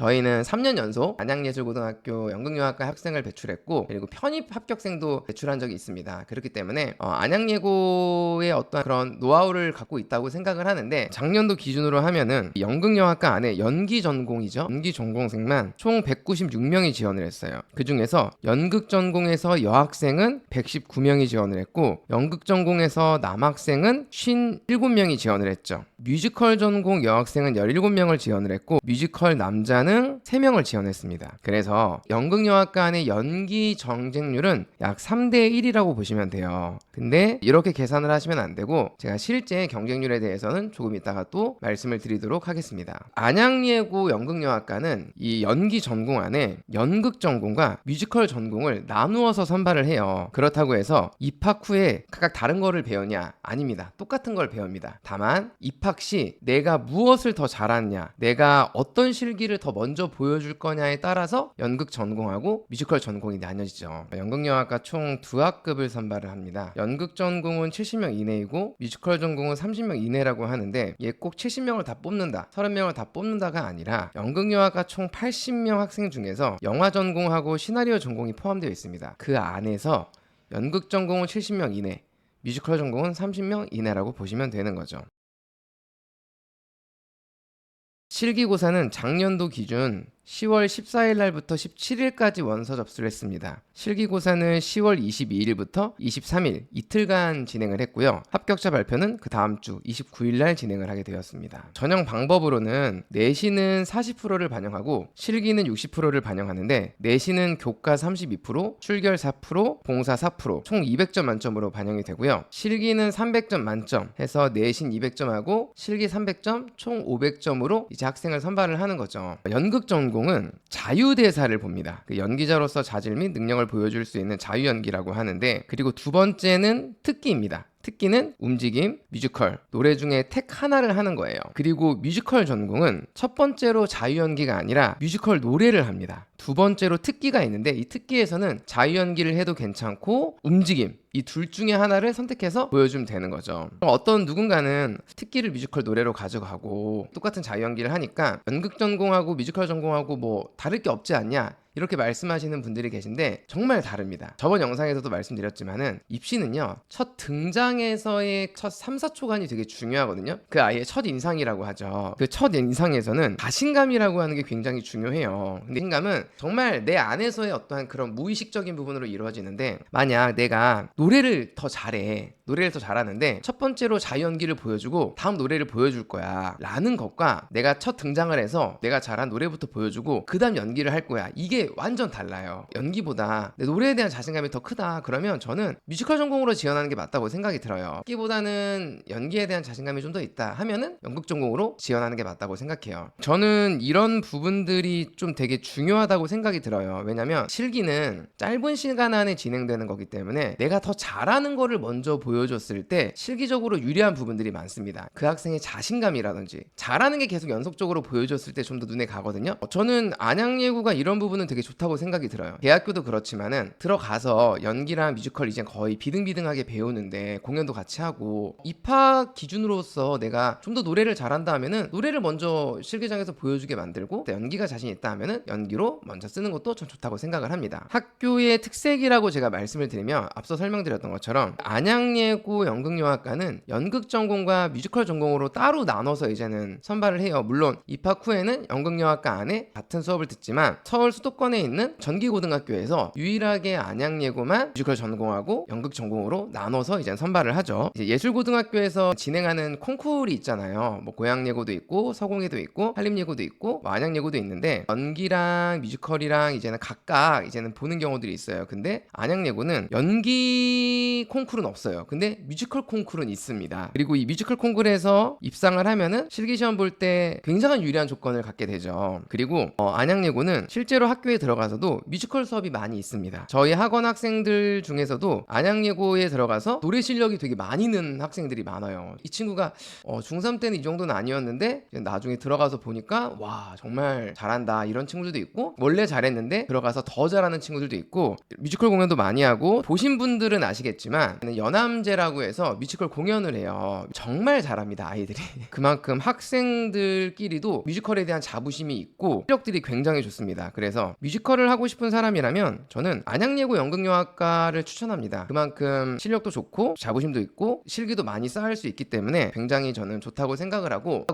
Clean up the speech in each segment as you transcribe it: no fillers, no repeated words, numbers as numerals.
저희는 3년 연속 안양예술고등학교 연극영화과 학생을 배출했고, 그리고 편입 합격생도 배출한 적이 있습니다. 그렇기 때문에 안양예고의 어떤 그런 노하우를 갖고 있다고 생각을 하는데, 작년도 기준으로 하면은 연극영화과 안에 연기 전공이죠, 연기 전공생만 총 196명이 지원을 했어요. 그 중에서 연극 전공에서 여학생은 119명이 지원을 했고, 연극 전공에서 남학생은 57명이 지원을 했죠. 뮤지컬 전공 여학생은 17명을 지원을 했고, 뮤지컬 남자는 3명을 지원했습니다. 그래서 연극영화과 안의 연기 경쟁률은 약 3대 1이라고 보시면 돼요. 근데 이렇게 계산을 하시면 안 되고, 제가 실제 경쟁률에 대해서는 조금 이따가 또 말씀을 드리도록 하겠습니다. 안양예고 연극영화과는 이 연기 전공 안에 연극 전공과 뮤지컬 전공을 나누어서 선발을 해요. 그렇다고 해서 입학 후에 각각 다른 거를 배우냐? 아닙니다. 똑같은 걸 배웁니다. 다만 입학 시 내가 무엇을 더 잘하느냐, 내가 어떤 실기를 더 먼저 보여줄 거냐에 따라서 연극 전공하고 뮤지컬 전공이 나뉘어지죠. 연극영화과 총 두 학급을 선발을 합니다. 연극 전공은 70명 이내이고 뮤지컬 전공은 30명 이내라고 하는데, 얘 꼭 70명을 다 뽑는다, 30명을 다 뽑는다가 아니라 연극영화과 총 80명 학생 중에서 영화 전공하고 시나리오 전공이 포함되어 있습니다. 그 안에서 연극 전공은 70명 이내, 뮤지컬 전공은 30명 이내라고 보시면 되는 거죠. 실기고사는 작년도 기준 10월 14일 날부터 17일까지 원서 접수를 했습니다. 실기고사는 10월 22일부터 23일 이틀간 진행을 했고요. 합격자 발표는 그 다음 주 29일 날 진행을 하게 되었습니다. 전형 방법으로는 내신은 40%를 반영하고 실기는 60%를 반영하는데, 내신은 교과 32%, 출결 4%, 봉사 4%, 총 200점 만점으로 반영이 되고요. 실기는 300점 만점 해서 내신 200점하고 실기 300점, 총 500점으로 이제 학생을 선발을 하는 거죠. 연극 전공은 자유대사를 봅니다. 그 연기자로서 자질 및 능력을 보여줄 수 있는 자유연기라고 하는데, 그리고 두 번째는 특기입니다. 특기는 움직임, 뮤지컬, 노래 중에 택 하나를 하는 거예요. 그리고 뮤지컬 전공은 첫 번째로 자유연기가 아니라 뮤지컬 노래를 합니다. 두 번째로 특기가 있는데, 이 특기에서는 자유연기를 해도 괜찮고 움직임, 이 둘 중에 하나를 선택해서 보여주면 되는 거죠. 어떤 누군가는 특기를 뮤지컬 노래로 가져가고 똑같은 자유연기를 하니까 연극 전공하고 뮤지컬 전공하고 뭐 다를 게 없지 않냐, 이렇게 말씀하시는 분들이 계신데 정말 다릅니다. 저번 영상에서도 말씀드렸지만은 입시는요, 첫 등장에서의 첫 3, 4초간이 되게 중요하거든요. 그 아이의 첫 인상이라고 하죠. 그 첫 인상에서는 자신감이라고 하는 게 굉장히 중요해요. 근데 자신감은 정말 내 안에서의 어떠한 그런 무의식적인 부분으로 이루어지는데, 만약 내가 노래를 더 잘해, 노래를 더 잘하는데 첫 번째로 자유연기를 보여주고 다음 노래를 보여줄 거야 라는 것과, 내가 첫 등장을 해서 내가 잘한 노래부터 보여주고 그 다음 연기를 할 거야, 이게 완전 달라요. 연기보다 내 노래에 대한 자신감이 더 크다 그러면 저는 뮤지컬 전공으로 지원하는 게 맞다고 생각이 들어요. 연기보다는 연기에 대한 자신감이 좀 더 있다 하면은 연극 전공으로 지원하는 게 맞다고 생각해요. 저는 이런 부분들이 좀 되게 중요하다고 생각이 들어요. 왜냐면 실기는 짧은 시간 안에 진행되는 거기 때문에 내가 더 잘하는 거를 먼저 보여줬을 때 실기적으로 유리한 부분들이 많습니다. 그 학생의 자신감이라든지 잘하는 게 계속 연속적으로 보여줬을 때 좀 더 눈에 가거든요. 저는 안양예고가 이런 부분은 되게 좋다고 생각이 들어요. 대학교도 그렇지만은 들어가서 연기랑 뮤지컬 이제 거의 비등비등하게 배우는데, 공연도 같이 하고, 입학 기준으로서 내가 좀 더 노래를 잘한다 하면은 노래를 먼저 실기장에서 보여주게 만들고, 연기가 자신 있다 하면은 연기로 먼저 쓰는 것도 전 좋다고 생각을 합니다. 학교의 특색이라고 제가 말씀을 드리면, 앞서 설명드렸던 것처럼 안양예고 연극영화과는 연극 전공과 뮤지컬 전공으로 따로 나눠서 이제는 선발을 해요. 물론 입학 후에는 연극영화과 안에 같은 수업을 듣지만 서울 수도권에 있는 전기고등학교에서 유일하게 안양예고만 뮤지컬 전공하고 연극 전공으로 나눠서 이제 선발을 하죠. 이제 예술고등학교에서 진행하는 콩쿠르이 있잖아요. 뭐 고양예고도 있고 서공예도 있고 한림예고도 있고 뭐 안양예고도 있는데, 연기랑 뮤지컬이랑 이제는 각각 이제는 보는 경우들이 있어요. 근데 안양예고는 연기 콩쿠르는 없어요. 근데 뮤지컬 콩쿠르는 있습니다. 그리고 이 뮤지컬 콩쿠르에서 입상을 하면은 실기시험 볼 때 굉장한 유리한 조건을 갖게 되죠. 그리고 안양예고는 실제로 학교에 학교에 들어가서도 뮤지컬 수업이 많이 있습니다. 저희 학원 학생들 중에서도 안양예고에 들어가서 노래 실력이 되게 많이 는 학생들이 많아요. 이 친구가 중3 때는 이 정도는 아니었는데 나중에 들어가서 보니까 와 정말 잘한다 이런 친구들도 있고, 원래 잘했는데 들어가서 더 잘하는 친구들도 있고, 뮤지컬 공연도 많이 하고, 보신 분들은 아시겠지만 연암제라고 해서 뮤지컬 공연을 해요. 정말 잘합니다 아이들이. 그만큼 학생들끼리도 뮤지컬에 대한 자부심이 있고 실력들이 굉장히 좋습니다. 그래서 뮤지컬을 하고 싶은 사람이라면 저는 안양예고 연극영화과를 추천합니다. 그만큼 실력도 좋고 자부심도 있고 실기도 많이 쌓을 수 있기 때문에 굉장히 저는 좋다고 생각을 하고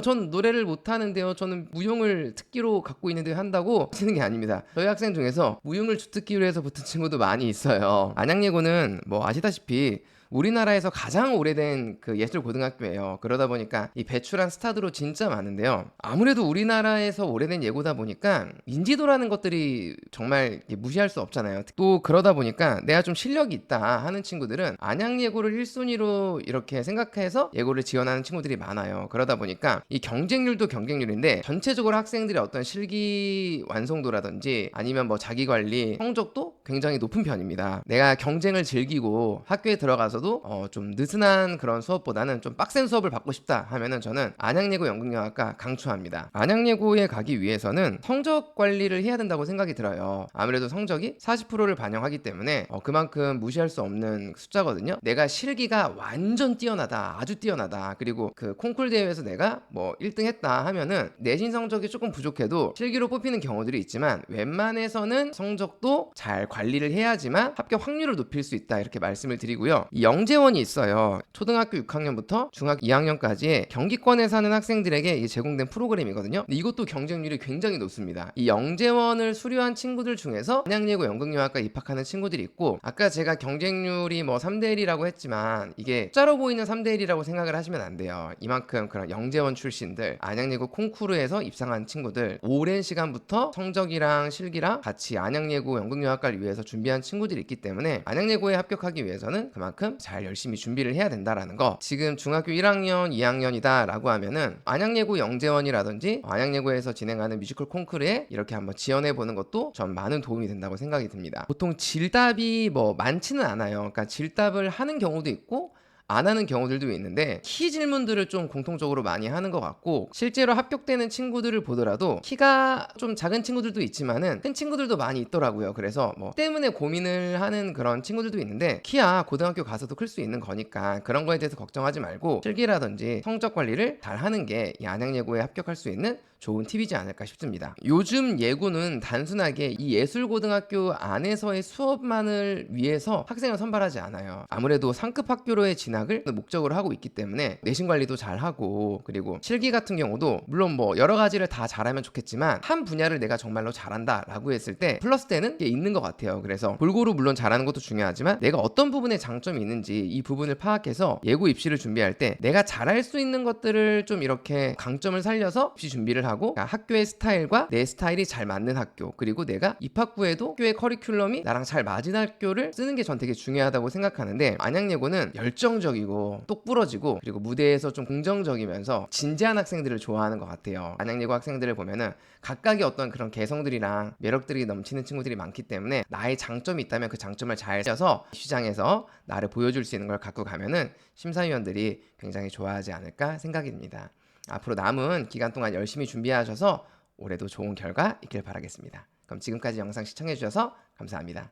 전 노래를 못하는데요, 저는 무용을 특기로 갖고 있는데 한다고 하시는 게 아닙니다. 저희 학생 중에서 무용을 주특기로 해서 붙은 친구도 많이 있어요. 안양예고는 뭐 아시다시피 우리나라에서 가장 오래된 그 예술고등학교예요. 그러다 보니까 이 배출한 스타들도 진짜 많은데요. 아무래도 우리나라에서 오래된 예고다 보니까 인지도라는 것들이 정말 무시할 수 없잖아요. 또 그러다 보니까 내가 좀 실력이 있다 하는 친구들은 안양예고를 1순위로 이렇게 생각해서 예고를 지원하는 친구들이 많아요. 그러다 보니까 이 경쟁률도 경쟁률인데 전체적으로 학생들의 어떤 실기 완성도라든지 아니면 뭐 자기관리 성적도 굉장히 높은 편입니다. 내가 경쟁을 즐기고 학교에 들어가서도 좀 느슨한 그런 수업보다는 좀 빡센 수업을 받고 싶다 하면은 저는 안양예고 연극영화과 강추합니다. 안양예고에 가기 위해서는 성적 관리를 해야 된다고 생각이 들어요. 아무래도 성적이 40%를 반영하기 때문에 그만큼 무시할 수 없는 숫자거든요. 내가 실기가 완전 뛰어나다, 아주 뛰어나다, 그리고 그 콩쿨 대회에서 내가 뭐 1등 했다 하면은 내신 성적이 조금 부족해도 실기로 뽑히는 경우들이 있지만 웬만해서는 성적도 잘 관리를 해야지만 합격 확률을 높일 수 있다 이렇게 말씀을 드리고요. 이 영재원이 있어요. 초등학교 6학년부터 중학교 2학년까지의 경기권에 사는 학생들에게 제공된 프로그램이거든요. 근데 이것도 경쟁률이 굉장히 높습니다. 이 영재원을 수료한 친구들 중에서 안양예고 연극영화과 입학하는 친구들이 있고, 아까 제가 경쟁률이 뭐 3대1이라고 했지만 이게 숫자로 보이는 3대1이라고 생각을 하시면 안 돼요. 이만큼 그런 영재원 출신들, 안양예고 콩쿠르에서 입상한 친구들, 오랜 시간부터 성적이랑 실기랑 같이 안양예고 연극영화과를 위해서 준비한 친구들이 있기 때문에 안양예고에 합격하기 위해서는 그만큼 잘 열심히 준비를 해야 된다라는 거. 지금 중학교 1학년, 2학년이다 라고 하면은 안양예고 영재원이라든지 안양예고에서 진행하는 뮤지컬 콩쿠르에 이렇게 한번 지원해보는 것도 전 많은 도움이 된다고 생각이 듭니다. 보통 질답이 뭐 많지는 않아요. 그러니까 질답을 하는 경우도 있고 안 하는 경우들도 있는데 키 질문들을 좀 공통적으로 많이 하는 것 같고, 실제로 합격되는 친구들을 보더라도 키가 좀 작은 친구들도 있지만은 큰 친구들도 많이 있더라고요. 그래서 뭐 때문에 고민을 하는 그런 친구들도 있는데, 키야 고등학교 가서도 클 수 있는 거니까 그런 거에 대해서 걱정하지 말고 실기라든지 성적 관리를 잘 하는 게 이 안양예고에 합격할 수 있는 좋은 팁이지 않을까 싶습니다. 요즘 예고는 단순하게 이 예술고등학교 안에서의 수업만을 위해서 학생을 선발하지 않아요. 아무래도 상급 학교로의 진학을 목적으로 하고 있기 때문에 내신 관리도 잘하고, 그리고 실기 같은 경우도 물론 뭐 여러 가지를 다 잘하면 좋겠지만 한 분야를 내가 정말로 잘한다 라고 했을 때 플러스 되는 게 있는 것 같아요. 그래서 골고루 물론 잘하는 것도 중요하지만 내가 어떤 부분에 장점이 있는지 이 부분을 파악해서 예고 입시를 준비할 때 내가 잘할 수 있는 것들을 좀 이렇게 강점을 살려서 입시 준비를 하고, 학교의 스타일과 내 스타일이 잘 맞는 학교, 그리고 내가 입학구에도 학교의 커리큘럼이 나랑 잘 맞은 학교를 쓰는 게 전 되게 중요하다고 생각하는데, 안양예고는 열정적이고 똑부러지고 그리고 무대에서 좀 긍정적이면서 진지한 학생들을 좋아하는 것 같아요. 안양예고 학생들을 보면은 각각의 어떤 그런 개성들이랑 매력들이 넘치는 친구들이 많기 때문에 나의 장점이 있다면 그 장점을 잘 써서 시장에서 나를 보여줄 수 있는 걸 갖고 가면은 심사위원들이 굉장히 좋아하지 않을까 생각이 듭니다. 앞으로 남은 기간 동안 열심히 준비하셔서 올해도 좋은 결과 있길 바라겠습니다. 그럼 지금까지 영상 시청해주셔서 감사합니다.